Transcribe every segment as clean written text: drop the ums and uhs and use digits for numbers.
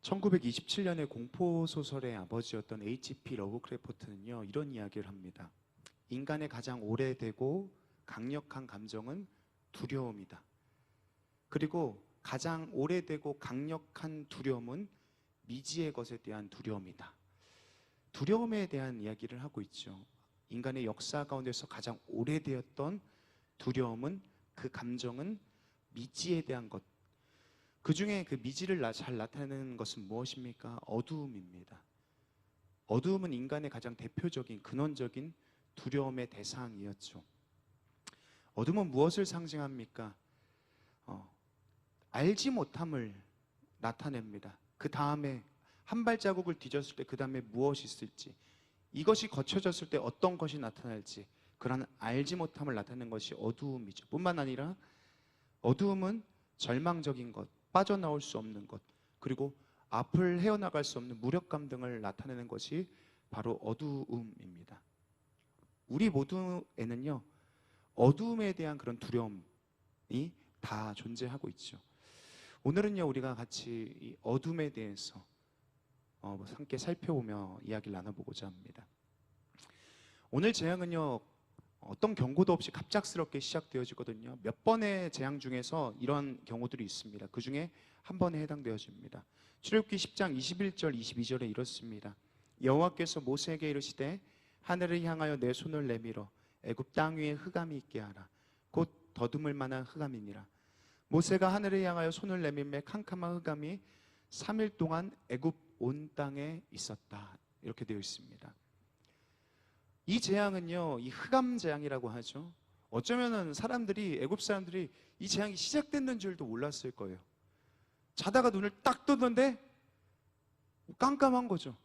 1927년에 공포소설의 아버지였던 H.P. 러브크래프트는요, 이런 이야기를 합니다. 인간의 가장 오래되고 강력한 감정은 두려움이다. 그리고 가장 오래되고 강력한 두려움은 미지의 것에 대한 두려움이다. 두려움에 대한 이야기를 하고 있죠. 인간의 역사 가운데서 가장 오래되었던 두려움은, 그 감정은 미지에 대한 것. 그 중에 그 미지를 잘 나타내는 것은 무엇입니까? 어두움입니다. 어두움은 인간의 가장 대표적인 근원적인 두려움의 대상이었죠. 어둠은 무엇을 상징합니까? 알지 못함을 나타냅니다. 그 다음에 한 발자국을 뒤졌을 때 그 다음에 무엇이 있을지, 이것이 거쳐졌을 때 어떤 것이 나타날지, 그런 알지 못함을 나타내는 것이 어두움이죠. 뿐만 아니라 어두움은 절망적인 것, 빠져나올 수 없는 것, 그리고 앞을 헤어나갈 수 없는 무력감 등을 나타내는 것이 바로 어두움입니다. 우리 모두에는요, 어두움에 대한 그런 두려움이 다 존재하고 있죠. 오늘은요, 우리가 같이 이 어둠에 대해서 함께 살펴보며 이야기를 나눠보고자 합니다. 오늘 재앙은요, 어떤 경고도 없이 갑작스럽게 시작되어지거든요. 몇 번의 재앙 중에서 이런 경우들이 있습니다. 그 중에 한 번에 해당되어집니다. 출애굽기 10장 21절 22절에 이렇습니다. 여호와께서 모세에게 이르시되 하늘을 향하여 내 손을 내밀어 애굽 땅 위에 흑암이 있게 하라. 곧 더듬을 만한 흑암이니라. 모세가 하늘을 향하여 손을 내밀매 캄캄한 흑암이 3일 동안 애굽 온 땅에 있었다. 이렇게 되어 있습니다. 이 재앙은요, 이 흑암 재앙이라고 하죠. 어쩌면은 애굽 사람들이 이 재앙이 시작됐는 줄도 몰랐을 거예요. 자다가 눈을 딱 떴는데 깜깜한 거죠.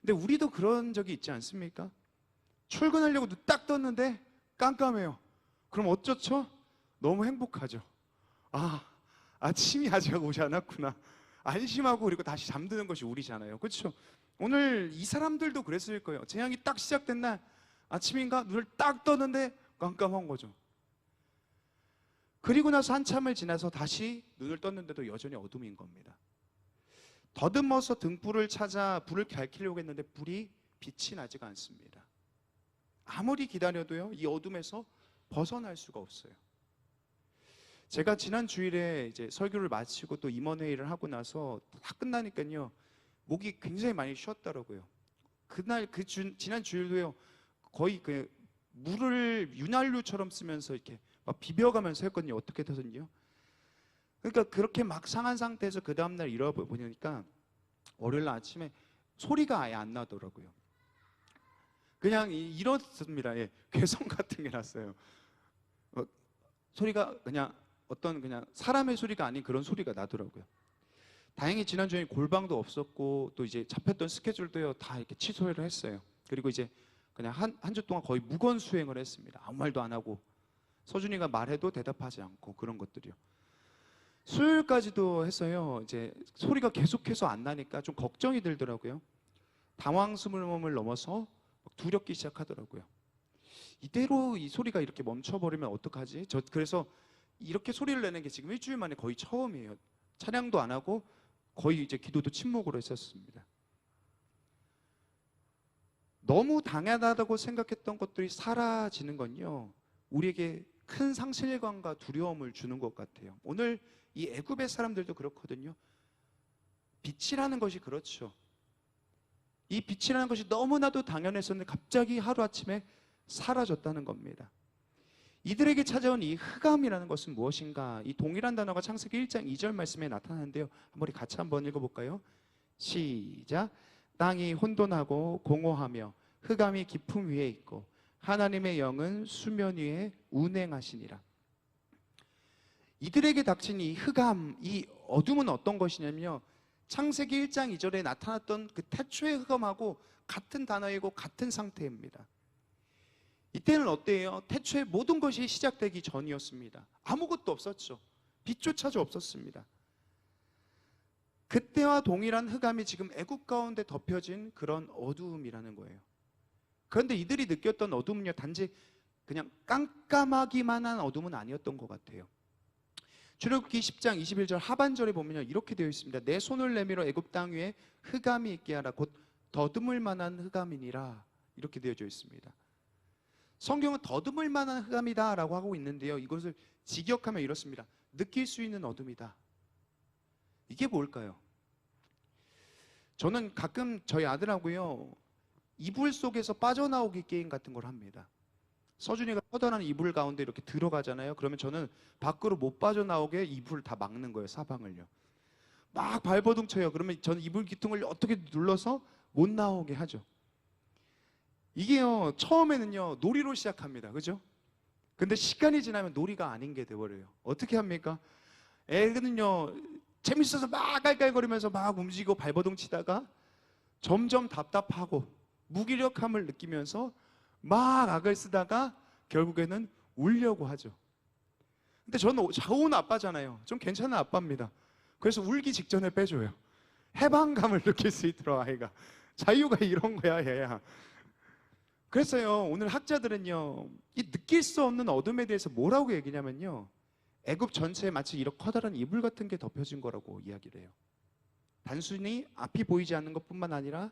근데 우리도 그런 적이 있지 않습니까? 출근하려고 눈 딱 떴는데 깜깜해요. 그럼 어쩌죠? 너무 행복하죠. 아침이 아직 오지 않았구나. 안심하고 그리고 다시 잠드는 것이 우리잖아요. 그렇죠? 오늘 이 사람들도 그랬을 거예요. 재앙이 딱 시작된 날 아침인가 눈을 딱 떴는데 깜깜한 거죠. 그리고 나서 한참을 지나서 다시 눈을 떴는데도 여전히 어둠인 겁니다. 더듬어서 등불을 찾아 불을 밝히려고 했는데 빛이 나지가 않습니다. 아무리 기다려도요, 이 어둠에서 벗어날 수가 없어요. 제가 지난 주일에 이제 설교를 마치고 또 임원회의를 하고 나서 다 끝나니까요, 목이 굉장히 많이 쉬었더라고요. 지난 주일도요, 거의 그 물을 윤활유처럼 쓰면서 이렇게 막 비벼가면서 했거든요. 어떻게 해서든요. 그러니까 그렇게 막 상한 상태에서 그 다음날 일어나보니까 월요일 아침에 소리가 아예 안 나더라고요. 그냥 이렇습니다. 괴성 같은 게 났어요. 소리가 그냥 사람의 소리가 아닌 그런 소리가 나더라고요. 다행히 지난주에 골방도 없었고 또 이제 잡혔던 스케줄도요, 다 이렇게 취소를 했어요. 그리고 이제 그냥 한 주 동안 거의 무건 수행을 했습니다. 아무 말도 안 하고, 서준이가 말해도 대답하지 않고, 그런 것들이요. 수요일까지도 했어요. 이제 소리가 계속해서 안 나니까 좀 걱정이 들더라고요. 당황스러움을 넘어서 두렵기 시작하더라고요. 이대로 이 소리가 이렇게 멈춰버리면 어떡하지? 그래서 이렇게 소리를 내는 게 지금 일주일 만에 거의 처음이에요. 찬양도 안 하고 거의 이제 기도도 침묵으로 했었습니다. 너무 당연하다고 생각했던 것들이 사라지는 건요, 우리에게 큰 상실감과 두려움을 주는 것 같아요. 오늘 이 애굽의 사람들도 그렇거든요. 빛이라는 것이 그렇죠. 이 빛이라는 것이 너무나도 당연했었는데 갑자기 하루아침에 사라졌다는 겁니다. 이들에게 찾아온 이 흑암이라는 것은 무엇인가? 이 동일한 단어가 창세기 1장 2절 말씀에 나타나는데요, 우리 같이 한번 읽어볼까요? 시작. 땅이 혼돈하고 공허하며 흑암이 깊음 위에 있고 하나님의 영은 수면 위에 운행하시니라. 이들에게 닥친 이 흑암, 이 어둠은 어떤 것이냐면요, 창세기 1장 2절에 나타났던 그 태초의 흑암하고 같은 단어이고 같은 상태입니다. 이때는 어때요? 태초에 모든 것이 시작되기 전이었습니다. 아무것도 없었죠. 빛조차도 없었습니다. 그때와 동일한 흑암이 지금 애굽 가운데 덮여진 그런 어두움이라는 거예요. 그런데 이들이 느꼈던 어둠은요, 단지 그냥 깜깜하기만 한 어둠은 아니었던 것 같아요. 출애굽기 10장 21절 하반절에 보면요, 이렇게 되어 있습니다. 내 손을 내밀어 애굽 땅 위에 흑암이 있게 하라. 곧 더듬을 만한 흑암이니라. 이렇게 되어져 있습니다. 성경은 더듬을 만한 흑암이다 라고 하고 있는데요, 이것을 직역하면 이렇습니다. 느낄 수 있는 어둠이다. 이게 뭘까요? 저는 가끔 저희 아들하고요, 이불 속에서 빠져나오기 게임 같은 걸 합니다. 서준이가 커다란 이불 가운데 이렇게 들어가잖아요. 그러면 저는 밖으로 못 빠져나오게 이불을 다 막는 거예요, 사방을요. 막 발버둥 쳐요. 그러면 저는 이불 기둥을 어떻게 눌러서 못 나오게 하죠. 이게요, 처음에는요, 놀이로 시작합니다. 그죠? 근데 시간이 지나면 놀이가 아닌 게 돼버려요. 어떻게 합니까? 애는요, 재밌어서 막 깔깔거리면서 막 움직이고 발버둥 치다가 점점 답답하고 무기력함을 느끼면서 막 악을 쓰다가 결국에는 울려고 하죠. 근데 저는 좋은 아빠잖아요. 좀 괜찮은 아빠입니다. 그래서 울기 직전에 빼줘요. 해방감을 느낄 수 있도록 아이가. 자유가 이런 거야, 얘야. 그래서요, 오늘 학자들은요, 이 느낄 수 없는 어둠에 대해서 뭐라고 얘기냐면요, 애굽 전체에 마치 이런 커다란 이불 같은 게 덮여진 거라고 이야기를 해요. 단순히 앞이 보이지 않는 것뿐만 아니라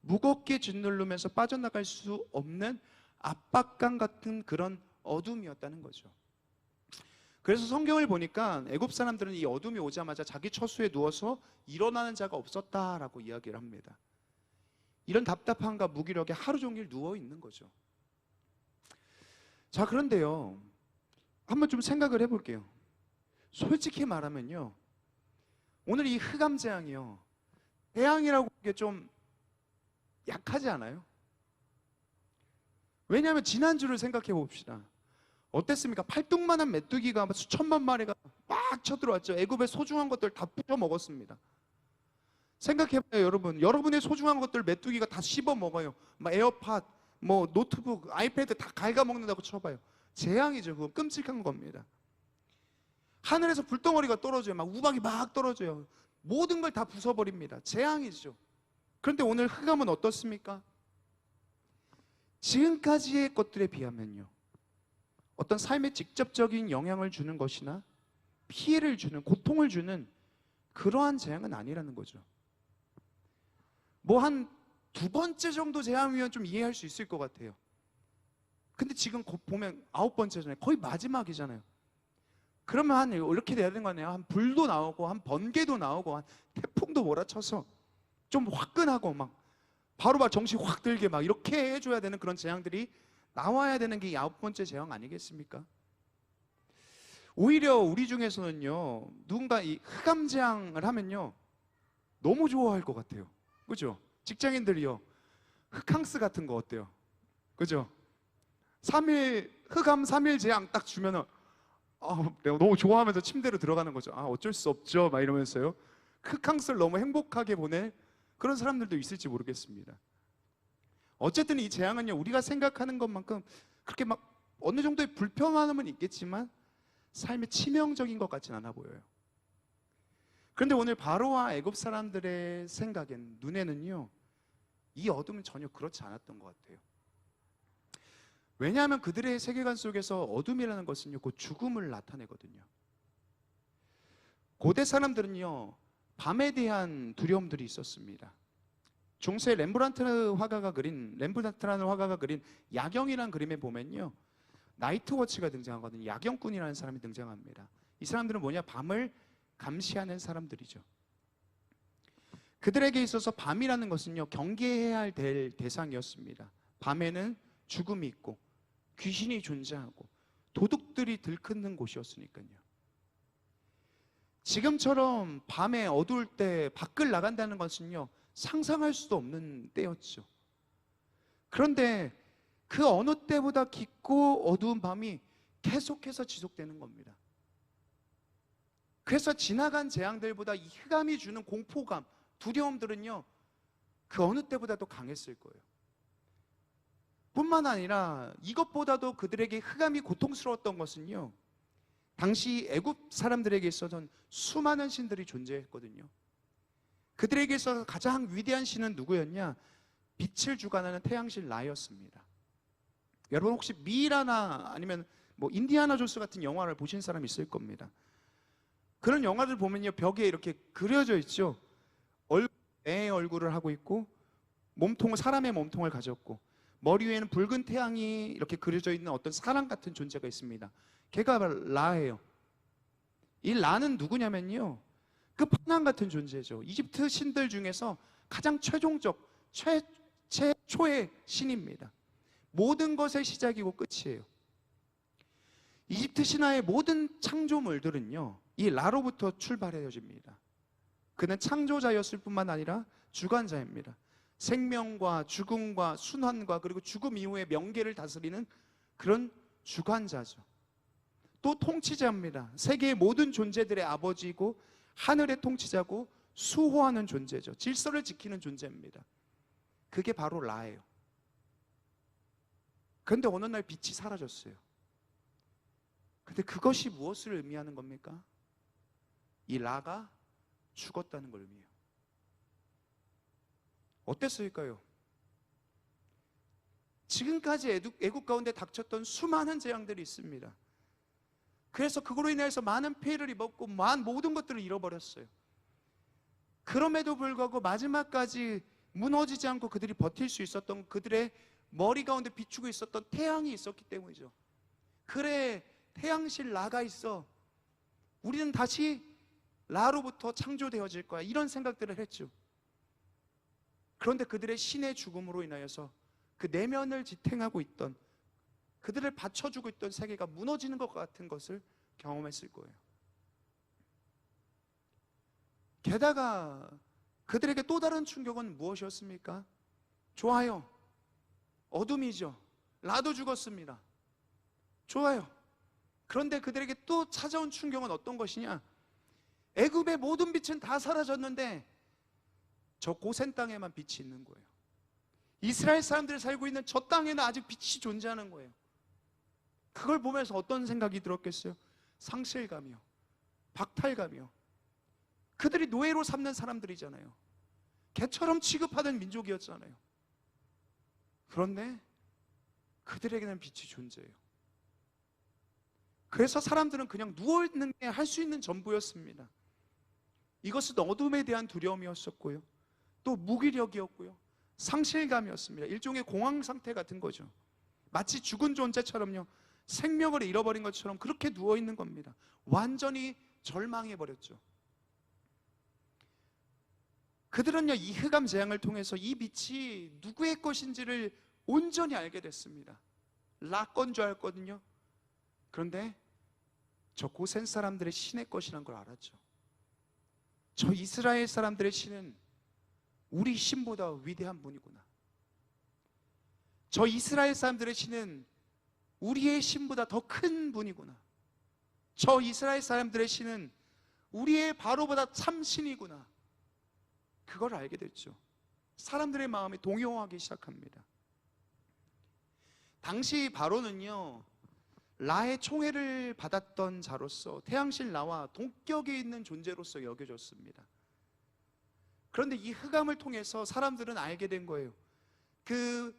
무겁게 짓누르면서 빠져나갈 수 없는 압박감 같은 그런 어둠이었다는 거죠. 그래서 성경을 보니까 애굽 사람들은 이 어둠이 오자마자 자기 처소에 누워서 일어나는 자가 없었다라고 이야기를 합니다. 이런 답답함과 무기력에 하루 종일 누워 있는 거죠. 자, 그런데요, 한번 좀 생각을 해볼게요. 솔직히 말하면요, 오늘 이 흑암 재앙이요, 재앙이라고 하기에 좀 약하지 않아요? 왜냐하면 지난주를 생각해 봅시다. 어땠습니까? 팔뚝만한 메뚜기가 수천만 마리가 막 쳐들어왔죠. 애굽의 소중한 것들 다 부셔 먹었습니다. 생각해봐요, 여러분. 여러분의 소중한 것들 메뚜기가 다 씹어 먹어요. 막 에어팟, 뭐 노트북, 아이패드 다 갉아먹는다고 쳐봐요. 재앙이죠. 그거 끔찍한 겁니다. 하늘에서 불덩어리가 떨어져요. 막 우박이 막 떨어져요. 모든 걸 다 부숴버립니다. 재앙이죠. 그런데 오늘 흑암은 어떻습니까? 지금까지의 것들에 비하면요, 어떤 삶에 직접적인 영향을 주는 것이나 피해를 주는, 고통을 주는 그러한 재앙은 아니라는 거죠. 뭐 한 두 번째 정도 재앙이면 좀 이해할 수 있을 것 같아요. 근데 지금 보면 9번째잖아요. 거의 마지막이잖아요. 그러면 한 이렇게 돼야 되는 거 아니에요? 한 불도 나오고 한 번개도 나오고 한 태풍도 몰아쳐서 좀 화끈하고 막 바로 막 정신 확 들게 막 이렇게 해줘야 되는 그런 재앙들이 나와야 되는 게 9번째 재앙 아니겠습니까? 오히려 우리 중에서는요, 누군가 이 흑암 재앙을 하면요, 너무 좋아할 것 같아요. 그죠? 직장인들이요, 흑캉스 같은 거 어때요? 그죠? 3일, 흑암 3일 재앙 딱 주면은, 내가 너무 좋아하면서 침대로 들어가는 거죠. 어쩔 수 없죠. 막 이러면서요. 흑캉스를 너무 행복하게 보낼 그런 사람들도 있을지 모르겠습니다. 어쨌든 이 재앙은요, 우리가 생각하는 것만큼 그렇게 막 어느 정도의 불편함은 있겠지만 삶에 치명적인 것 같진 않아 보여요. 그런데 오늘 바로와 애굽 사람들의 생각엔, 눈에는요, 이 어둠은 전혀 그렇지 않았던 것 같아요. 왜냐하면 그들의 세계관 속에서 어둠이라는 것은요, 곧 죽음을 나타내거든요. 고대 사람들은요, 밤에 대한 두려움들이 있었습니다. 중세 렘브란트라는 화가가 그린 야경이라는 그림에 보면요, 나이트워치가 등장하거든요. 야경꾼이라는 사람이 등장합니다. 이 사람들은 뭐냐? 밤을 감시하는 사람들이죠. 그들에게 있어서 밤이라는 것은요, 경계해야 될 대상이었습니다. 밤에는 죽음이 있고 귀신이 존재하고 도둑들이 들끓는 곳이었으니까요. 지금처럼 밤에 어두울 때 밖을 나간다는 것은요, 상상할 수도 없는 때였죠. 그런데 그 어느 때보다 깊고 어두운 밤이 계속해서 지속되는 겁니다. 그래서 지나간 재앙들보다 이 흑암이 주는 공포감, 두려움들은요, 그 어느 때보다도 강했을 거예요. 뿐만 아니라 이것보다도 그들에게 흑암이 고통스러웠던 것은요, 당시 애굽 사람들에게 있어서는 수많은 신들이 존재했거든요. 그들에게 있어서 가장 위대한 신은 누구였냐? 빛을 주관하는 태양신 라였습니다. 여러분 혹시 미라나 아니면 뭐 인디아나 존스 같은 영화를 보신 사람 있을 겁니다. 그런 영화들 보면요, 벽에 이렇게 그려져 있죠. 애 얼굴을 하고 있고 사람의 몸통을 가졌고 머리 위에는 붉은 태양이 이렇게 그려져 있는 어떤 사람 같은 존재가 있습니다. 걔가 라예요. 이 라는 누구냐면요, 끝판왕 같은 존재죠. 이집트 신들 중에서 가장 최종적 최초의 신입니다. 모든 것의 시작이고 끝이에요. 이집트 신화의 모든 창조물들은요, 이 라로부터 출발해집니다. 그는 창조자였을 뿐만 아니라 주관자입니다. 생명과 죽음과 순환과 그리고 죽음 이후의 명계를 다스리는 그런 주관자죠. 또 통치자입니다. 세계의 모든 존재들의 아버지이고 하늘의 통치자고 수호하는 존재죠. 질서를 지키는 존재입니다. 그게 바로 라예요. 그런데 어느 날 빛이 사라졌어요. 근데 그것이 무엇을 의미하는 겁니까? 이 라가 죽었다는 걸 의미해요. 어땠을까요? 지금까지 애국 가운데 닥쳤던 수많은 재앙들이 있습니다. 그래서 그걸로 인해서 많은 피해를 입었고 모든 것들을 잃어버렸어요. 그럼에도 불구하고 마지막까지 무너지지 않고 그들이 버틸 수 있었던, 그들의 머리 가운데 비추고 있었던 태양이 있었기 때문이죠. 그래, 태양신 라가 있어, 우리는 다시 라로부터 창조되어질 거야, 이런 생각들을 했죠. 그런데 그들의 신의 죽음으로 인하여서 그 내면을 지탱하고 있던, 그들을 받쳐주고 있던 세계가 무너지는 것 같은 것을 경험했을 거예요. 게다가 그들에게 또 다른 충격은 무엇이었습니까? 좋아요, 어둠이죠. 라도 죽었습니다. 좋아요. 그런데 그들에게 또 찾아온 충격은 어떤 것이냐? 애굽의 모든 빛은 다 사라졌는데 저 고센 땅에만 빛이 있는 거예요. 이스라엘 사람들이 살고 있는 저 땅에는 아직 빛이 존재하는 거예요. 그걸 보면서 어떤 생각이 들었겠어요? 상실감이요, 박탈감이요. 그들이 노예로 삼는 사람들이잖아요. 개처럼 취급하던 민족이었잖아요. 그런데 그들에게는 빛이 존재해요. 그래서 사람들은 그냥 누워있는 게 할 수 있는 전부였습니다. 이것은 어둠에 대한 두려움이었었고요, 또 무기력이었고요, 상실감이었습니다. 일종의 공황 상태 같은 거죠. 마치 죽은 존재처럼요, 생명을 잃어버린 것처럼 그렇게 누워있는 겁니다. 완전히 절망해버렸죠. 그들은요, 이 흑암 재앙을 통해서 이 빛이 누구의 것인지를 온전히 알게 됐습니다. 라 건 줄 알거든요. 그런데 저 고센 사람들의 신의 것이라는 걸 알았죠. 저 이스라엘 사람들의 신은 우리 신보다 위대한 분이구나. 저 이스라엘 사람들의 신은 우리의 신보다 더 큰 분이구나. 저 이스라엘 사람들의 신은 우리의 바로보다 참 신이구나. 그걸 알게 됐죠. 사람들의 마음이 동요하기 시작합니다. 당시 바로는요, 라의 총애를 받았던 자로서 태양신 라와 동격에 있는 존재로서 여겨졌습니다. 그런데 이 흑암을 통해서 사람들은 알게 된 거예요. 그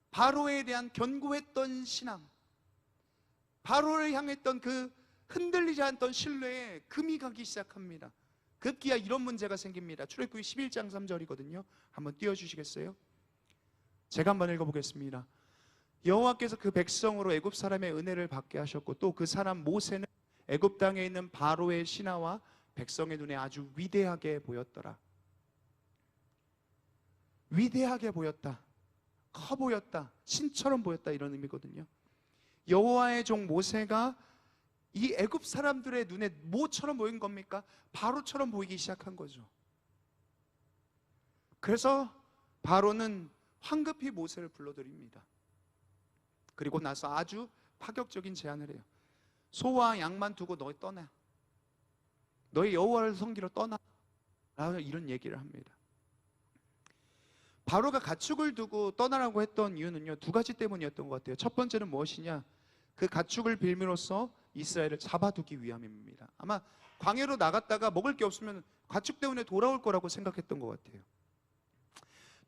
바로에 대한 견고했던 신앙, 바로를 향했던 그 흔들리지 않던 신뢰에 금이 가기 시작합니다. 급기야 이런 문제가 생깁니다. 출애굽기 11장 3절이거든요. 한번 띄워주시겠어요? 제가 한번 읽어보겠습니다. 여호와께서 그 백성으로 애굽 사람의 은혜를 받게 하셨고 또 그 사람 모세는 애굽 땅에 있는 바로의 신하와 백성의 눈에 아주 위대하게 보였더라. 위대하게 보였다, 커 보였다, 신처럼 보였다, 이런 의미거든요. 여호와의 종 모세가 이 애굽 사람들의 눈에 뭐처럼 보인 겁니까? 바로처럼 보이기 시작한 거죠. 그래서 바로는 황급히 모세를 불러들입니다. 그리고 나서 아주 파격적인 제안을 해요. 소와 양만 두고 너희 떠나, 너희 여호와를 섬기러 떠나, 라고 이런 얘기를 합니다. 바로가 가축을 두고 떠나라고 했던 이유는요, 두 가지 때문이었던 것 같아요. 첫 번째는 무엇이냐? 그 가축을 빌미로써 이스라엘을 잡아두기 위함입니다. 아마 광야로 나갔다가 먹을 게 없으면 가축 때문에 돌아올 거라고 생각했던 것 같아요.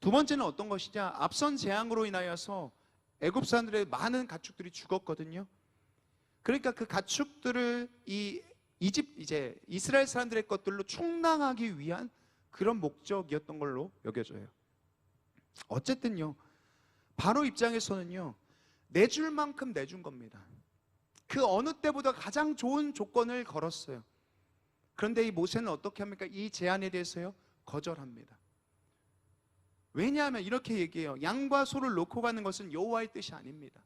두 번째는 어떤 것이냐? 앞선 재앙으로 인하여서 애굽 사람들의 많은 가축들이 죽었거든요. 그러니까 그 가축들을 이 이제 이스라엘 사람들의 것들로 충당하기 위한 그런 목적이었던 걸로 여겨져요. 어쨌든요, 바로 입장에서는요, 내줄 만큼 내준 겁니다. 그 어느 때보다 가장 좋은 조건을 걸었어요. 그런데 이 모세는 어떻게 합니까? 이 제안에 대해서요, 거절합니다. 왜냐하면 이렇게 얘기해요. 양과 소를 놓고 가는 것은 여호와의 뜻이 아닙니다.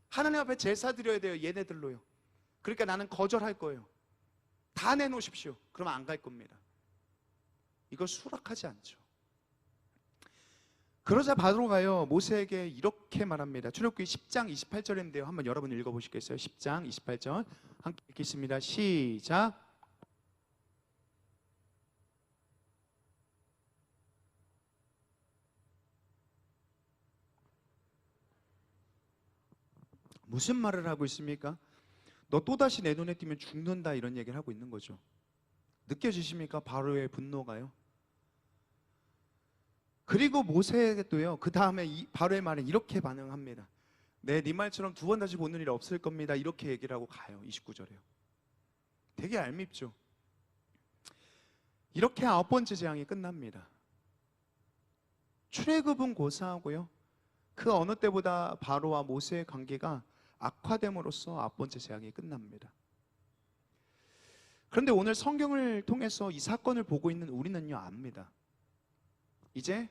하나님 앞에 제사 드려야 돼요, 얘네들로요. 그러니까 나는 거절할 거예요. 다 내놓으십시오. 그러면 안 갈 겁니다. 이걸 수락하지 않죠. 그러자 바로가요, 모세에게 이렇게 말합니다. 출애굽기 10장 28절인데요. 한번 여러분 읽어보시겠어요? 10장 28절 함께 읽겠습니다. 시작. 무슨 말을 하고 있습니까? 너 또다시 내 눈에 띄면 죽는다, 이런 얘기를 하고 있는 거죠. 느껴지십니까? 바로의 분노가요. 그리고 모세도요, 그 다음에 바로의 말에 이렇게 반응합니다. 네 말처럼 두 번 다시 보는 일 없을 겁니다, 이렇게 얘기를 하고 가요. 29절에요. 되게 얄밉죠. 이렇게 9번째 재앙이 끝납니다. 출애굽은 고사하고요, 그 어느 때보다 바로와 모세의 관계가 악화됨으로써 9번째 재앙이 끝납니다. 그런데 오늘 성경을 통해서 이 사건을 보고 있는 우리는요, 압니다. 이제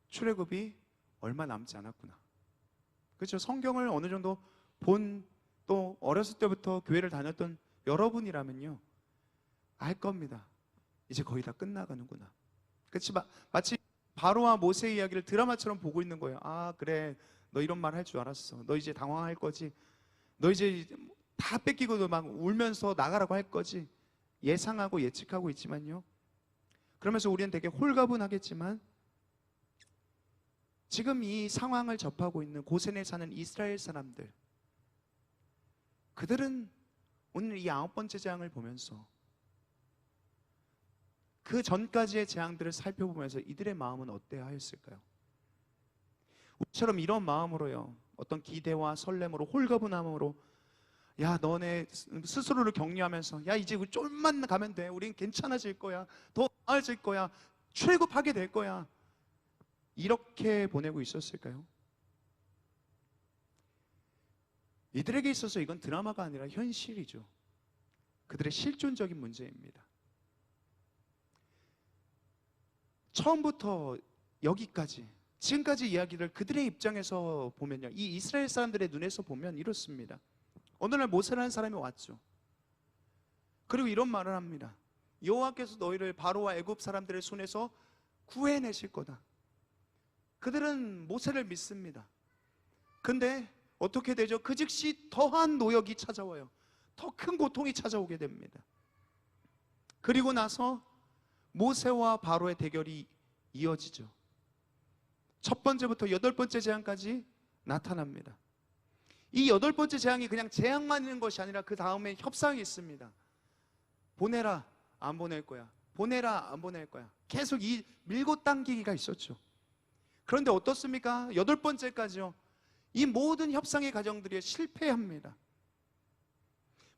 출애굽이 얼마 남지 않았구나. 그렇죠? 성경을 어느 정도 또 어렸을 때부터 교회를 다녔던 여러분이라면요, 알 겁니다. 이제 거의 다 끝나가는구나. 그렇지? 마치 바로와 모세의 이야기를 드라마처럼 보고 있는 거예요. 아, 그래, 너 이런 말 할 줄 알았어. 너 이제 당황할 거지. 너 이제 다 뺏기고 막 울면서 나가라고 할 거지. 예상하고 예측하고 있지만요, 그러면서 우리는 되게 홀가분하겠지만 지금 이 상황을 접하고 있는 고센에 사는 이스라엘 사람들, 그들은 오늘 이 9번째 재앙을 보면서, 그 전까지의 재앙들을 살펴보면서 이들의 마음은 어때야 하였을까요? 우리처럼 이런 마음으로요, 어떤 기대와 설렘으로, 홀가분함으로, 야, 너네 스스로를 격려하면서, 야, 이제 우리 좀만 가면 돼, 우린 괜찮아질 거야, 더 나아질 거야, 출애굽하게 될 거야, 이렇게 보내고 있었을까요? 이들에게 있어서 이건 드라마가 아니라 현실이죠. 그들의 실존적인 문제입니다. 처음부터 여기까지, 지금까지 이야기를 그들의 입장에서 보면요, 이 이스라엘 사람들의 눈에서 보면 이렇습니다. 어느 날 모세라는 사람이 왔죠. 그리고 이런 말을 합니다. 여호와께서 너희를 바로와 애굽 사람들의 손에서 구해내실 거다. 그들은 모세를 믿습니다. 근데 어떻게 되죠? 그 즉시 더한 노역이 찾아와요. 더 큰 고통이 찾아오게 됩니다. 그리고 나서 모세와 바로의 대결이 이어지죠. 첫 번째부터 8번째 재앙까지 나타납니다. 이 8번째 재앙이 그냥 재앙만 있는 것이 아니라 그 다음에 협상이 있습니다. 보내라, 안 보낼 거야. 보내라, 안 보낼 거야. 계속 이 밀고 당기기가 있었죠. 그런데 어떻습니까? 8번째까지요, 이 모든 협상의 과정들이 실패합니다.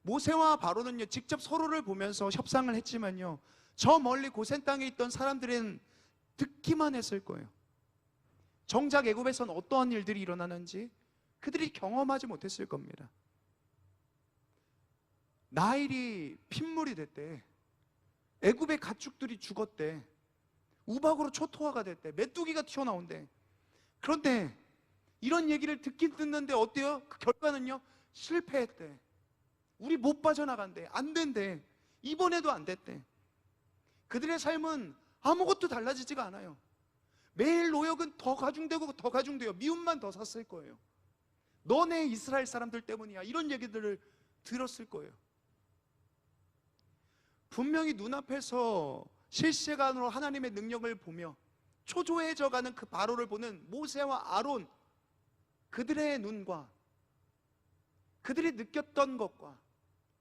모세와 바로는요, 직접 서로를 보면서 협상을 했지만요, 저 멀리 고센 땅에 있던 사람들은 듣기만 했을 거예요. 정작 애굽에선 어떠한 일들이 일어나는지 그들이 경험하지 못했을 겁니다. 나일이 핏물이 됐대. 애굽의 가축들이 죽었대. 우박으로 초토화가 됐대. 메뚜기가 튀어나온대. 그런데 이런 얘기를 듣긴 듣는데 어때요? 그 결과는요, 실패했대. 우리 못 빠져나간대. 안 된대. 이번에도 안 됐대. 그들의 삶은 아무것도 달라지지가 않아요. 매일 노역은 더 가중되고 더 가중돼요. 미움만 더 샀을 거예요. 너네 이스라엘 사람들 때문이야, 이런 얘기들을 들었을 거예요. 분명히 눈앞에서 실시간으로 하나님의 능력을 보며 초조해져가는 그 바로를 보는 모세와 아론, 그들의 눈과 그들이 느꼈던 것과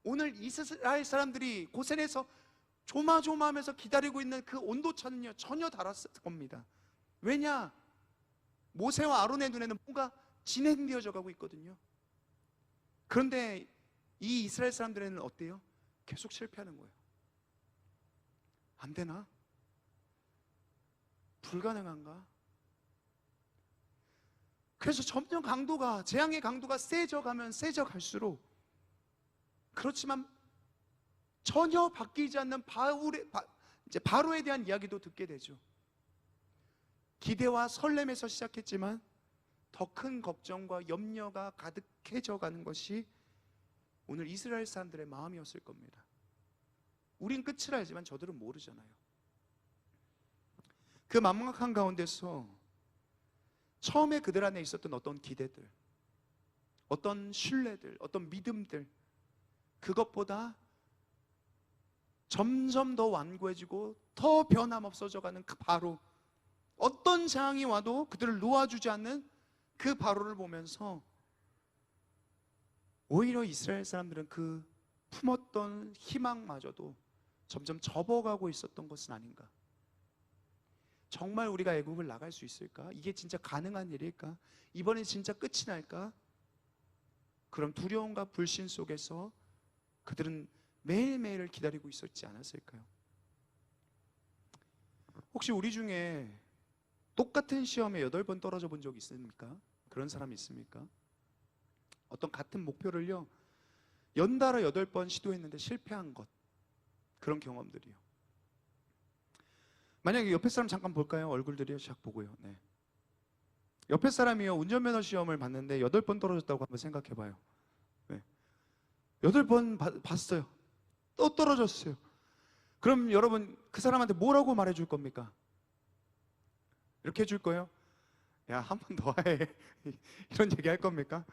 오늘 이스라엘 사람들이 고센에서 조마조마하면서 기다리고 있는 그 온도차는요, 전혀 달랐을 겁니다. 왜냐? 모세와 아론의 눈에는 뭔가 진행되어져 가고 있거든요. 그런데 이 이스라엘 사람들에는 어때요? 계속 실패하는 거예요. 안 되나? 불가능한가? 그래서 점점 재앙의 강도가 세져가면 세져갈수록, 그렇지만 전혀 바뀌지 않는 바로에 대한 이야기도 듣게 되죠. 기대와 설렘에서 시작했지만 더 큰 걱정과 염려가 가득해져 가는 것이 오늘 이스라엘 사람들의 마음이었을 겁니다. 우린 끝을 알지만 저들은 모르잖아요. 그 막막한 가운데서 처음에 그들 안에 있었던 어떤 기대들, 어떤 신뢰들, 어떤 믿음들, 그것보다 점점 더 완고해지고 더 변함없어져가는 그 바로, 어떤 재앙이 와도 그들을 놓아주지 않는 그 바로를 보면서 오히려 이스라엘 사람들은 그 품었던 희망마저도 점점 접어가고 있었던 것은 아닌가. 정말 우리가 애국을 나갈 수 있을까? 이게 진짜 가능한 일일까? 이번에 진짜 끝이 날까? 그럼 두려움과 불신 속에서 그들은 매일매일을 기다리고 있었지 않았을까요? 혹시 우리 중에 똑같은 시험에 8번 떨어져 본 적 있습니까? 그런 사람이 있습니까? 어떤 같은 목표를요, 연달아 8번 시도했는데 실패한 것, 그런 경험들이요. 만약에 옆에 사람 잠깐 볼까요? 얼굴들이요, 샥 보고요. 네. 옆에 사람이요, 운전면허 시험을 봤는데 8번 떨어졌다고 한번 생각해 봐요. 네. 8번 봤어요. 또 떨어졌어요. 그럼 여러분 그 사람한테 뭐라고 말해줄 겁니까? 이렇게 해줄 거예요? 야, 한 번 더 해. 이런 얘기 할 겁니까?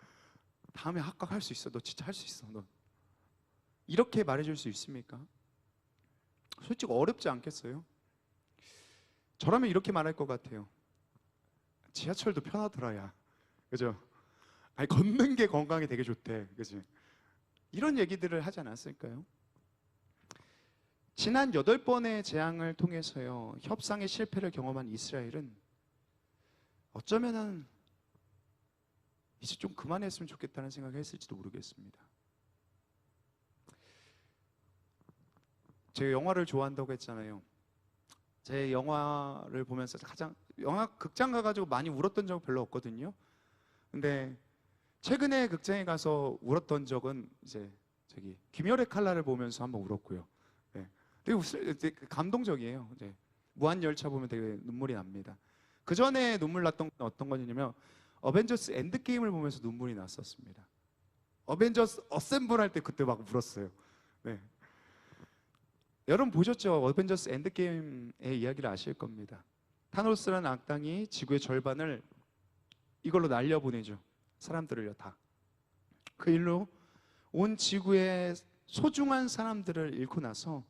다음에 합격할 수 있어. 너 진짜 할 수 있어. 너. 이렇게 말해줄 수 있습니까? 솔직히 어렵지 않겠어요? 저라면 이렇게 말할 것 같아요. 지하철도 편하더라, 야. 그죠? 아니, 걷는 게 건강에 되게 좋대. 그지? 이런 얘기들을 하지 않았을까요? 지난 8번의 재앙을 통해서요, 협상의 실패를 경험한 이스라엘은 어쩌면은 이제 좀 그만했으면 좋겠다는 생각을 했을지도 모르겠습니다. 제가 영화를 좋아한다고 했잖아요. 제 영화를 보면서 영화 극장 가가지고 많이 울었던 적은 별로 없거든요. 근데 최근에 극장에 가서 울었던 적은 이제 귀멸의 칼날을 보면서 한번 울었고요. 네. 되게 감동적이에요. 이제 무한열차 보면 되게 눈물이 납니다. 그 전에 눈물 났던 건 어떤 거냐면 어벤져스 엔드게임을 보면서 눈물이 났었습니다. 어벤져스 어셈블 할 때 그때 막 울었어요. 네. 여러분 보셨죠? 어벤져스 엔드게임의 이야기를 아실 겁니다. 타노스라는 악당이 지구의 절반을 이걸로 날려보내죠. 사람들을요, 다. 그 일로 온 지구의 소중한 사람들을 잃고 나서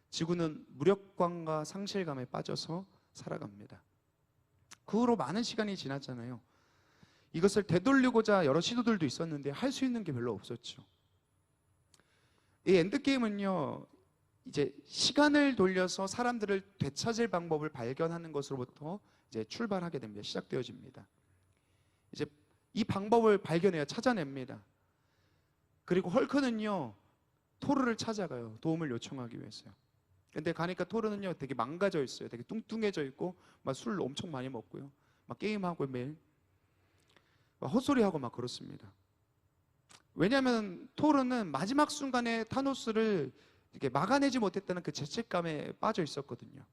지구는 무력감과 상실감에 빠져서 살아갑니다. 그 후로 많은 시간이 지났잖아요. 이것을 되돌리고자 여러 시도들도 있었는데 할 수 있는 게 별로 없었죠. 이 엔드게임은요, 이제 시간을 돌려서 사람들을 되찾을 방법을 발견하는 것으로부터 이제 출발하게 됩니다. 시작되어집니다. 이제 이 방법을 발견해요. 찾아냅니다. 그리고 헐크는요, 토르를 찾아가요. 도움을 요청하기 위해서요. 근데 가니까 토르는요, 되게 망가져 있어요. 되게 뚱뚱해져 있고 막 술 엄청 많이 먹고요. 막 게임하고 매일 막 헛소리하고 막 그렇습니다. 왜냐하면 토르는 마지막 순간에 타노스를 이렇게 막아내지 못했다는 그 죄책감에 빠져 있었거든요.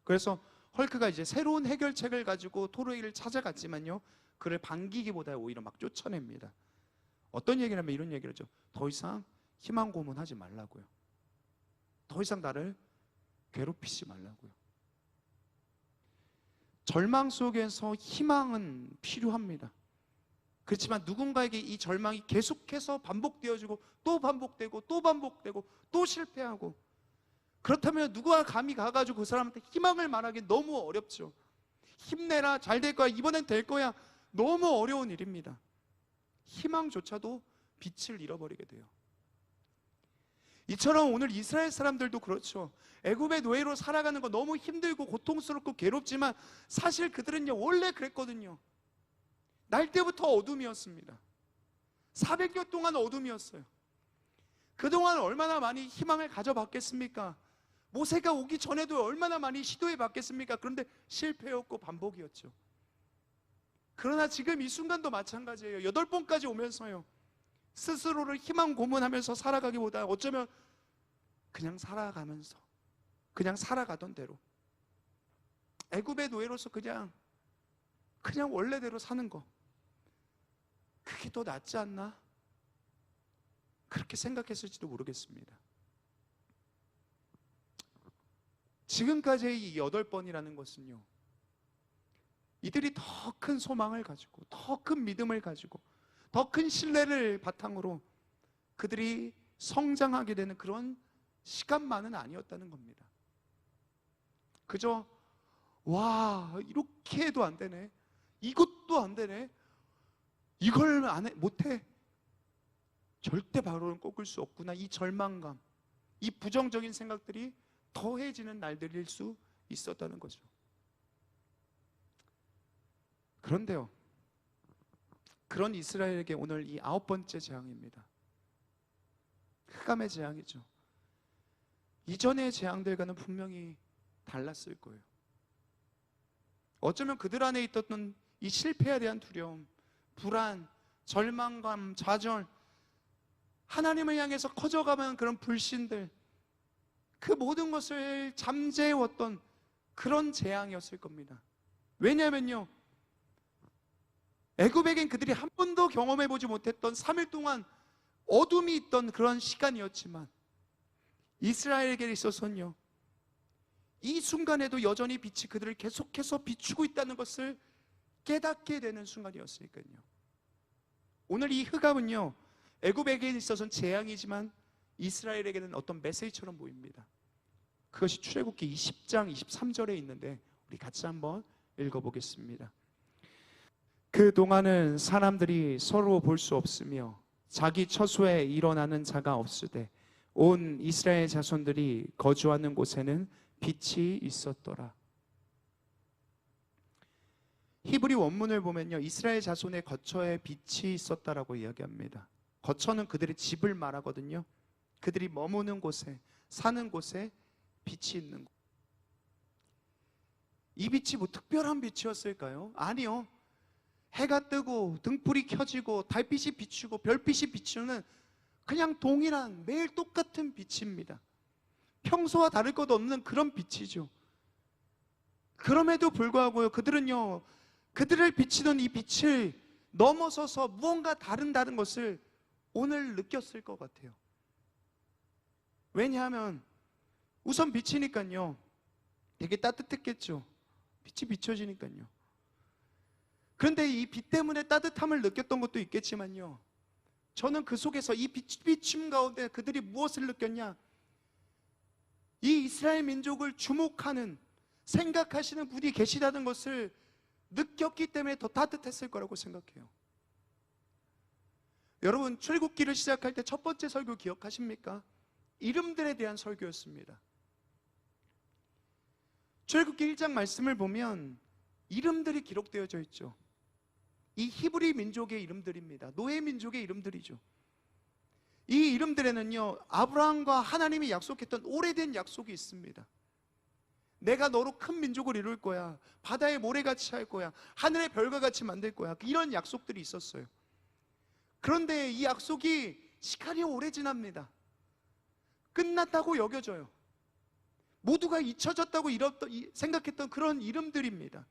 그래서 헐크가 이제 새로운 해결책을 가지고 토르를 찾아갔지만요, 그를 반기기보다 오히려 막 쫓아냅니다. 어떤 얘기를 하면 이런 얘기를 하죠. 더 이상 희망 고문하지 말라고요. 더 이상 나를 괴롭히지 말라고요. 절망 속에서 희망은 필요합니다. 그렇지만 누군가에게 이 절망이 계속해서 반복되어지고 또 반복되고 또 반복되고 또 실패하고, 그렇다면 누가 감히 가가지고 그 사람한테 희망을 말하기 너무 어렵죠. 힘내라, 잘 될 거야, 이번엔 될 거야. 너무 어려운 일입니다. 희망조차도 빛을 잃어버리게 돼요. 이처럼 오늘 이스라엘 사람들도 그렇죠. 애굽의 노예로 살아가는 거 너무 힘들고 고통스럽고 괴롭지만 사실 그들은요, 원래 그랬거든요. 날 때부터 어둠이었습니다. 400년 동안 어둠이었어요. 그동안 얼마나 많이 희망을 가져봤겠습니까? 모세가 오기 전에도 얼마나 많이 시도해 봤겠습니까? 그런데 실패였고 반복이었죠. 그러나 지금 이 순간도 마찬가지예요. 8번까지 오면서요, 스스로를 희망 고문하면서 살아가기보다 어쩌면 그냥 살아가면서, 그냥 살아가던 대로, 애굽의 노예로서 그냥 원래대로 사는 거, 그게 더 낫지 않나? 그렇게 생각했을지도 모르겠습니다. 지금까지의 이 8번이라는 것은요, 이들이 더 큰 소망을 가지고, 더 큰 믿음을 가지고, 더 큰 신뢰를 바탕으로 그들이 성장하게 되는 그런 시간만은 아니었다는 겁니다. 그저 와, 이렇게 해도 안 되네, 이것도 안 되네, 이걸 못해, 절대 바로는 꺾을 수 없구나, 이 절망감, 이 부정적인 생각들이 더해지는 날들일 수 있었다는 거죠. 그런데요, 그런 이스라엘에게 오늘 이 9번째 재앙입니다. 흑암의 재앙이죠. 이전의 재앙들과는 분명히 달랐을 거예요. 어쩌면 그들 안에 있었던 이 실패에 대한 두려움, 불안, 절망감, 좌절, 하나님을 향해서 커져가는 그런 불신들, 그 모든 것을 잠재웠던 그런 재앙이었을 겁니다. 왜냐하면요, 애굽에겐 그들이 한 번도 경험해보지 못했던 3일 동안 어둠이 있던 그런 시간이었지만, 이스라엘에게 있어서는요, 이 순간에도 여전히 빛이 그들을 계속해서 비추고 있다는 것을 깨닫게 되는 순간이었으니까요. 오늘 이 흑암은요, 애굽에게 있어서는 재앙이지만 이스라엘에게는 어떤 메시지처럼 보입니다. 그것이 출애굽기 20장 23절에 있는데 우리 같이 한번 읽어보겠습니다. 그동안은 사람들이 서로 볼 수 없으며 자기 처소에 일어나는 자가 없으되 온 이스라엘 자손들이 거주하는 곳에는 빛이 있었더라. 히브리 원문을 보면요, 이스라엘 자손의 거처에 빛이 있었다라고 이야기합니다. 거처는 그들의 집을 말하거든요. 그들이 머무는 곳에, 사는 곳에 빛이 있는 곳. 이 빛이 뭐 특별한 빛이었을까요? 아니요. 해가 뜨고 등불이 켜지고 달빛이 비추고 별빛이 비추는 그냥 동일한, 매일 똑같은 빛입니다. 평소와 다를 것 없는 그런 빛이죠. 그럼에도 불구하고요, 그들은요, 그들을 비치던 이 빛을 넘어서서 무언가 다른 것을 오늘 느꼈을 것 같아요. 왜냐하면 우선 빛이니까요, 되게 따뜻했겠죠. 빛이 비춰지니까요. 그런데 이 빛 때문에 따뜻함을 느꼈던 것도 있겠지만요, 저는 그 속에서 이 비춤 가운데 그들이 무엇을 느꼈냐, 이 이스라엘 민족을 주목하는, 생각하시는 분이 계시다는 것을 느꼈기 때문에 더 따뜻했을 거라고 생각해요. 여러분, 출애굽기를 시작할 때 첫 번째 설교 기억하십니까? 이름들에 대한 설교였습니다. 출애굽기 1장 말씀을 보면 이름들이 기록되어져 있죠. 이 히브리 민족의 이름들입니다. 노예 민족의 이름들이죠. 이 이름들에는요, 아브라함과 하나님이 약속했던 오래된 약속이 있습니다. 내가 너로 큰 민족을 이룰 거야, 바다의 모래같이 할 거야, 하늘의 별과 같이 만들 거야, 이런 약속들이 있었어요. 그런데 이 약속이 시간이 오래 지납니다. 끝났다고 여겨져요. 모두가 잊혀졌다고 생각했던 그런 이름들입니다.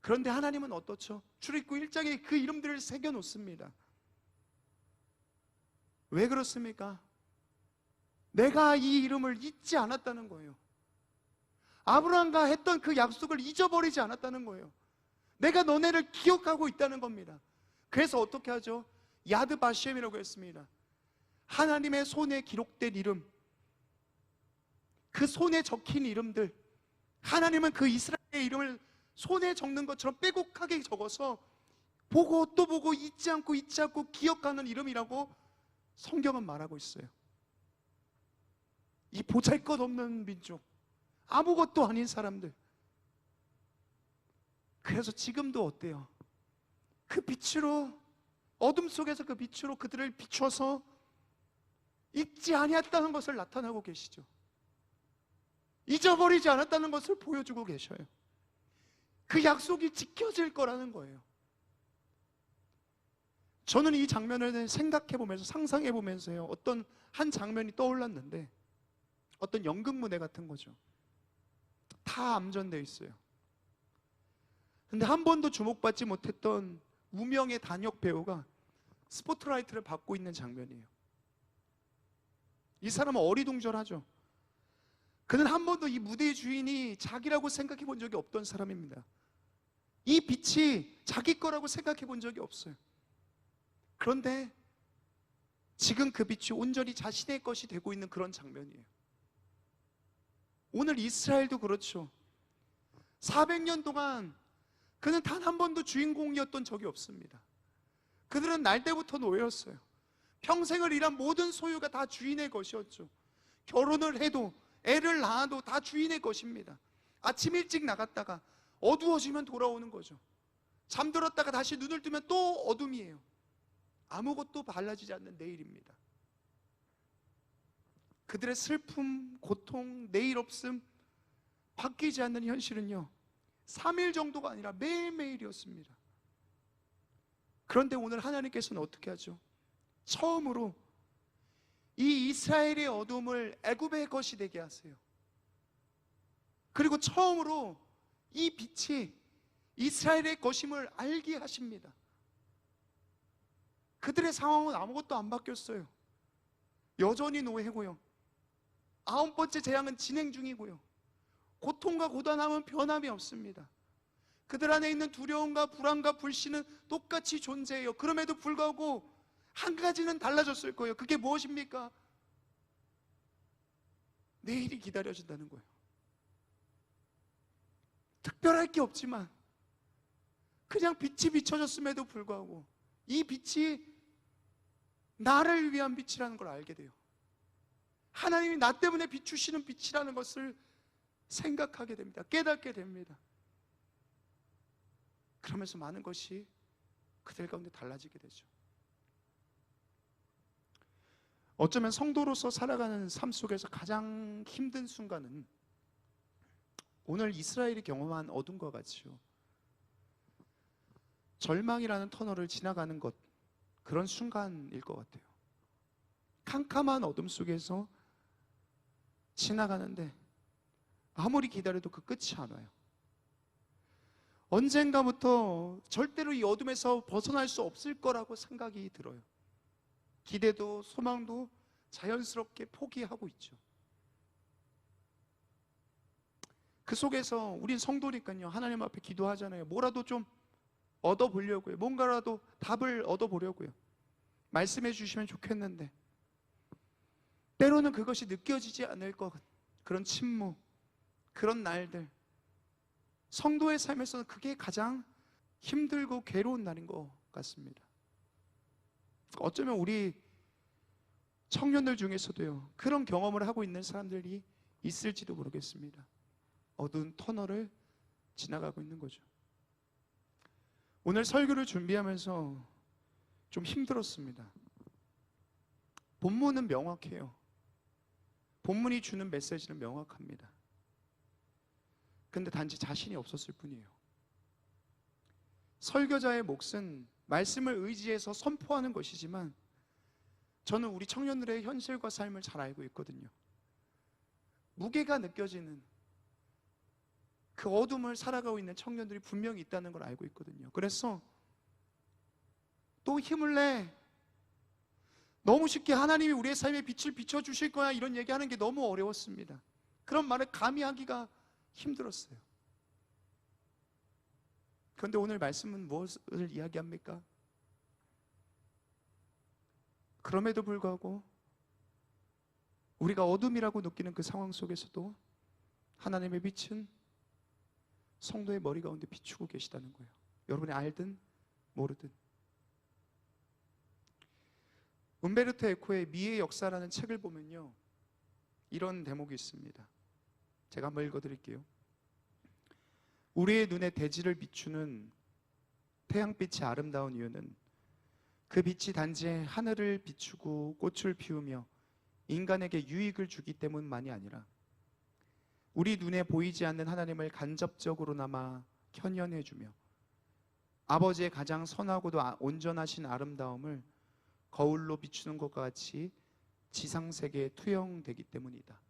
그런데 하나님은 어떻죠? 출애굽기 1장에 그 이름들을 새겨놓습니다. 왜 그렇습니까? 내가 이 이름을 잊지 않았다는 거예요. 아브라함과 했던 그 약속을 잊어버리지 않았다는 거예요. 내가 너네를 기억하고 있다는 겁니다. 그래서 어떻게 하죠? 야드 바셴이라고 했습니다. 하나님의 손에 기록된 이름, 그 손에 적힌 이름들, 하나님은 그 이스라엘의 이름을 손에 적는 것처럼 빼곡하게 적어서 보고 또 보고 잊지 않고 기억하는 이름이라고 성경은 말하고 있어요. 이 보잘것없는 민족, 아무것도 아닌 사람들. 그래서 지금도 어때요? 그 빛으로, 어둠 속에서 그 빛으로 그들을 비춰서 잊지 아니했다는 것을 나타내고 계시죠. 잊어버리지 않았다는 것을 보여주고 계셔요. 그 약속이 지켜질 거라는 거예요. 저는 이 장면을 생각해보면서 상상해보면서요, 어떤 한 장면이 떠올랐는데, 어떤 연극무대 같은 거죠. 다 암전되어 있어요. 근데 한 번도 주목받지 못했던 무명의 단역 배우가 스포트라이트를 받고 있는 장면이에요. 이 사람은 어리둥절하죠. 그는 한 번도 이 무대의 주인이 자기라고 생각해 본 적이 없던 사람입니다. 이 빛이 자기 거라고 생각해 본 적이 없어요. 그런데 지금 그 빛이 온전히 자신의 것이 되고 있는 그런 장면이에요. 오늘 이스라엘도 그렇죠. 400년 동안 그는 단 한 번도 주인공이었던 적이 없습니다. 그들은 날 때부터 노예였어요. 평생을 일한 모든 소유가 다 주인의 것이었죠. 결혼을 해도 애를 낳아도 다 주인의 것입니다. 아침 일찍 나갔다가 어두워지면 돌아오는 거죠. 잠들었다가 다시 눈을 뜨면 또 어둠이에요. 아무것도 달라지지 않는 내일입니다. 그들의 슬픔, 고통, 내일 없음, 바뀌지 않는 현실은요, 3일 정도가 아니라 매일매일이었습니다. 그런데 오늘 하나님께서는 어떻게 하죠? 처음으로 이 이스라엘의 어둠을 애굽의 것이 되게 하세요. 그리고 처음으로 이 빛이 이스라엘의 것임을 알게 하십니다. 그들의 상황은 아무것도 안 바뀌었어요. 여전히 노예고요. 9번째 재앙은 진행 중이고요. 고통과 고단함은 변함이 없습니다. 그들 안에 있는 두려움과 불안과 불신은 똑같이 존재해요. 그럼에도 불구하고 한 가지는 달라졌을 거예요. 그게 무엇입니까? 내일이 기다려진다는 거예요. 특별할 게 없지만 그냥 빛이 비춰졌음에도 불구하고 이 빛이 나를 위한 빛이라는 걸 알게 돼요. 하나님이 나 때문에 비추시는 빛이라는 것을 생각하게 됩니다. 깨닫게 됩니다. 그러면서 많은 것이 그들 가운데 달라지게 되죠. 어쩌면 성도로서 살아가는 삶 속에서 가장 힘든 순간은 오늘 이스라엘이 경험한 어둠과 같이요, 절망이라는 터널을 지나가는 것, 그런 순간일 것 같아요. 캄캄한 어둠 속에서 지나가는데 아무리 기다려도 그 끝이 안 와요. 언젠가부터 절대로 이 어둠에서 벗어날 수 없을 거라고 생각이 들어요. 기대도 소망도 자연스럽게 포기하고 있죠. 그 속에서 우린 성도니까요, 하나님 앞에 기도하잖아요. 뭐라도 좀 얻어보려고요. 뭔가라도 답을 얻어보려고요. 말씀해 주시면 좋겠는데 때로는 그것이 느껴지지 않을 것 같은 그런 침묵, 그런 날들, 성도의 삶에서는 그게 가장 힘들고 괴로운 날인 것 같습니다. 어쩌면 우리 청년들 중에서도요, 그런 경험을 하고 있는 사람들이 있을지도 모르겠습니다. 어두운 터널을 지나가고 있는 거죠. 오늘 설교를 준비하면서 좀 힘들었습니다. 본문은 명확해요. 본문이 주는 메시지는 명확합니다. 근데 단지 자신이 없었을 뿐이에요. 설교자의 몫은 말씀을 의지해서 선포하는 것이지만 저는 우리 청년들의 현실과 삶을 잘 알고 있거든요. 무게가 느껴지는 그 어둠을 살아가고 있는 청년들이 분명히 있다는 걸 알고 있거든요. 그래서 또 힘을 내, 너무 쉽게 하나님이 우리의 삶에 빛을 비춰주실 거야 이런 얘기하는 게 너무 어려웠습니다. 그런 말을 감히 하기가 힘들었어요. 그런데 오늘 말씀은 무엇을 이야기합니까? 그럼에도 불구하고 우리가 어둠이라고 느끼는 그 상황 속에서도 하나님의 빛은 성도의 머리 가운데 비추고 계시다는 거예요. 여러분이 알든 모르든. 움베르토 에코의 미의 역사라는 책을 보면요, 이런 대목이 있습니다. 제가 한번 읽어드릴게요. 우리의 눈에 대지를 비추는 태양빛이 아름다운 이유는 그 빛이 단지 하늘을 비추고 꽃을 피우며 인간에게 유익을 주기 때문만이 아니라 우리 눈에 보이지 않는 하나님을 간접적으로나마 현현해주며 아버지의 가장 선하고도 온전하신 아름다움을 거울로 비추는 것과 같이 지상세계에 투영되기 때문이다.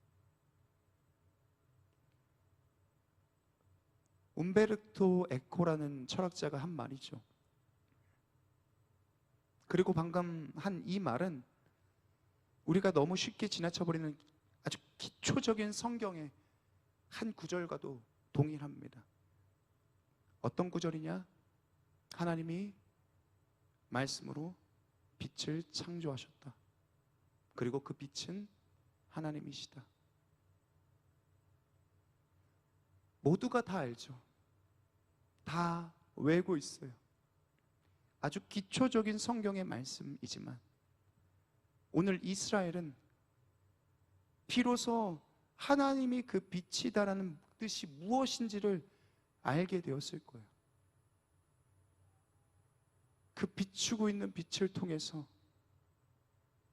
움베르토 에코라는 철학자가 한 말이죠. 그리고 방금 한 이 말은 우리가 너무 쉽게 지나쳐버리는 아주 기초적인 성경의 한 구절과도 동일합니다. 어떤 구절이냐? 하나님이 말씀으로 빛을 창조하셨다. 그리고 그 빛은 하나님이시다. 모두가 다 알죠. 다 외우고 있어요. 아주 기초적인 성경의 말씀이지만 오늘 이스라엘은 비로소 하나님이 그 빛이다라는 뜻이 무엇인지를 알게 되었을 거예요. 그 비추고 있는 빛을 통해서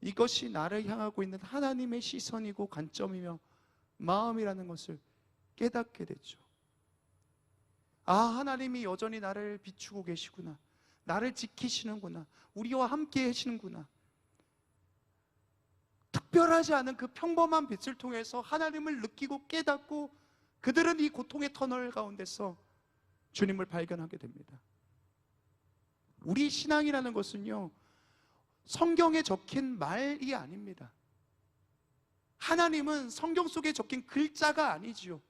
이것이 나를 향하고 있는 하나님의 시선이고 관점이며 마음이라는 것을 깨닫게 됐죠. 아, 하나님이 여전히 나를 비추고 계시구나. 나를 지키시는구나. 우리와 함께 하시는구나. 특별하지 않은 그 평범한 빛을 통해서 하나님을 느끼고 깨닫고 그들은 이 고통의 터널 가운데서 주님을 발견하게 됩니다. 우리 신앙이라는 것은요, 성경에 적힌 말이 아닙니다. 하나님은 성경 속에 적힌 글자가 아니지요.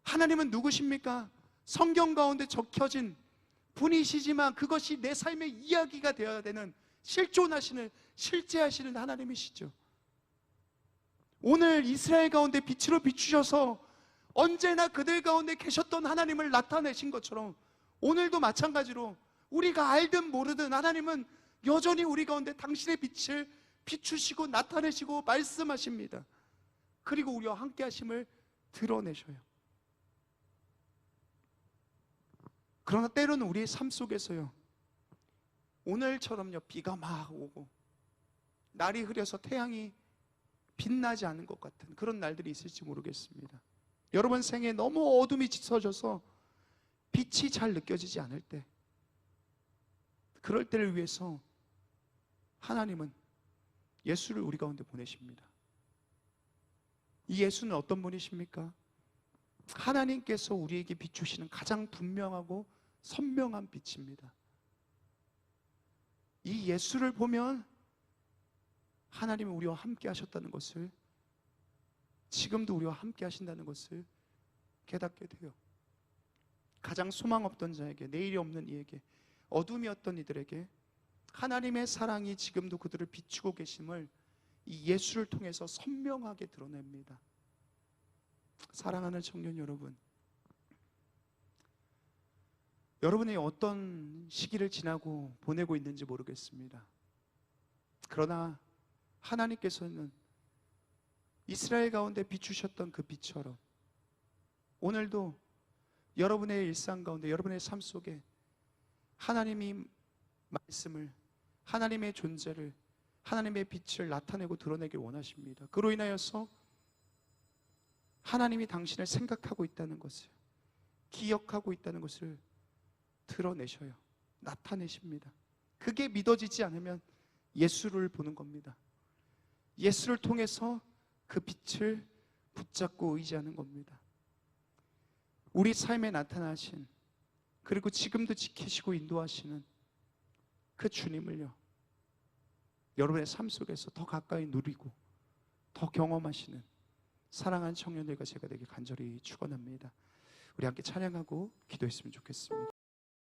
하나님은 누구십니까? 성경 가운데 적혀진 분이시지만 그것이 내 삶의 이야기가 되어야 되는 실존하시는, 실제하시는 하나님이시죠. 오늘 이스라엘 가운데 빛으로 비추셔서 언제나 그들 가운데 계셨던 하나님을 나타내신 것처럼 오늘도 마찬가지로 우리가 알든 모르든 하나님은 여전히 우리 가운데 당신의 빛을 비추시고 나타내시고 말씀하십니다. 그리고 우리와 함께 하심을 드러내셔요. 그러나 때로는 우리의 삶 속에서요, 오늘처럼요, 비가 막 오고 날이 흐려서 태양이 빛나지 않은 것 같은 그런 날들이 있을지 모르겠습니다. 여러분 생에 너무 어둠이 짙어져서 빛이 잘 느껴지지 않을 때, 그럴 때를 위해서 하나님은 예수를 우리 가운데 보내십니다. 이 예수는 어떤 분이십니까? 하나님께서 우리에게 비추시는 가장 분명하고 선명한 빛입니다. 이 예수를 보면 하나님은 우리와 함께 하셨다는 것을, 지금도 우리와 함께 하신다는 것을 깨닫게 돼요. 가장 소망 없던 자에게, 내일이 없는 이에게, 어둠이었던 이들에게 하나님의 사랑이 지금도 그들을 비추고 계심을 이 예수를 통해서 선명하게 드러냅니다. 사랑하는 청년 여러분, 여러분이 어떤 시기를 지나고 보내고 있는지 모르겠습니다. 그러나 하나님께서는 이스라엘 가운데 비추셨던 그 빛처럼 오늘도 여러분의 일상 가운데, 여러분의 삶 속에 하나님이 말씀을, 하나님의 존재를, 하나님의 빛을 나타내고 드러내길 원하십니다. 그로 인하여서 하나님이 당신을 생각하고 있다는 것을, 기억하고 있다는 것을 드러내셔요. 나타내십니다. 그게 믿어지지 않으면 예수를 보는 겁니다. 예수를 통해서 그 빛을 붙잡고 의지하는 겁니다. 우리 삶에 나타나신, 그리고 지금도 지키시고 인도하시는 그 주님을요, 여러분의 삶 속에서 더 가까이 누리고 더 경험하시는 사랑하는 청년들과 제가 되길 간절히 축원합니다. 우리 함께 찬양하고 기도했으면 좋겠습니다.